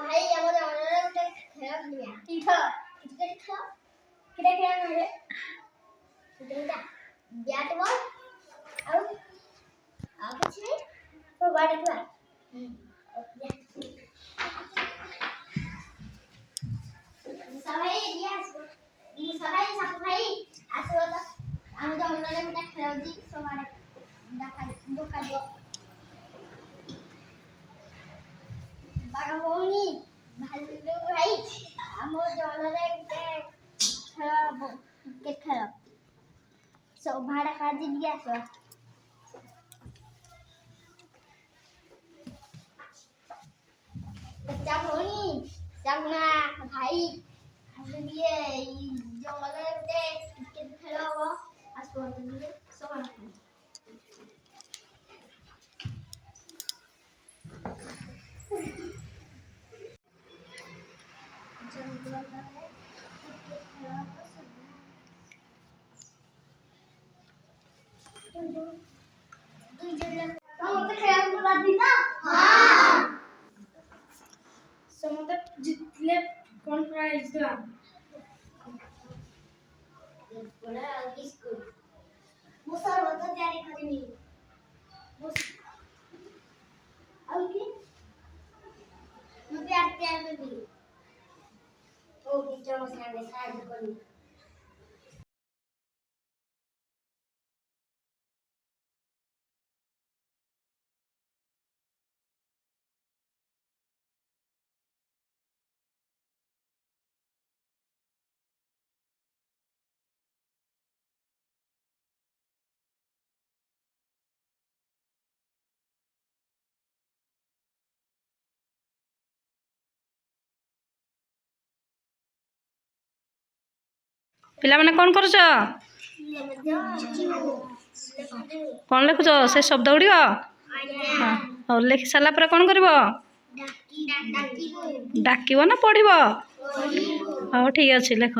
ଭାଇ ଆମର ଅର୍ଡର ଗୋଟେ ଖେଳ ଖେଳିଆ କ୍ରିକେଟ ଖେଳ କେତେ ଖେଳ ନହେଲେ ସେଟା ବ୍ୟାଟ ବଲ୍ ଆଉ କିଛି ନାହିଁ ତ ବାଡ ଖେଳ ସବାଇ ଇଏ ସବାଇ ସାପ ଭାଇ ଆସିବ ତ ଆମେ ତ ଅର୍ଡର ଗୋଟେ ଖେଳ ଦି ସବାଇ ଦୋକାନ ବାଗଭଉଣୀ ଭାଲୁ ଭାଇ ଆମ ଜଳରେ ଗୋଟେ ଖେଳ ହବ କ୍ରିକେଟ ଖେଳ ସବୁ ଭାଡ଼ା କାଢି দিয়ে ଆସ बच्चा भौणी चामुना भाई आसलिए जंगल रे क्रिकेट खेल हो आसो दिए समान समोर जितले कोण प्राइस द्या बोला बिस्कुट मुसर होता तयारी करेनी बस और की मुझे आते हैं भी ओ टीचर मसाले साइड करी पिला माने कौन करुच कौन लिखुच से शब्द गुड़िक हाँ लिखि सारा पर कौन कर डाक ना पढ़ हाँ ठीक अच्छे लेख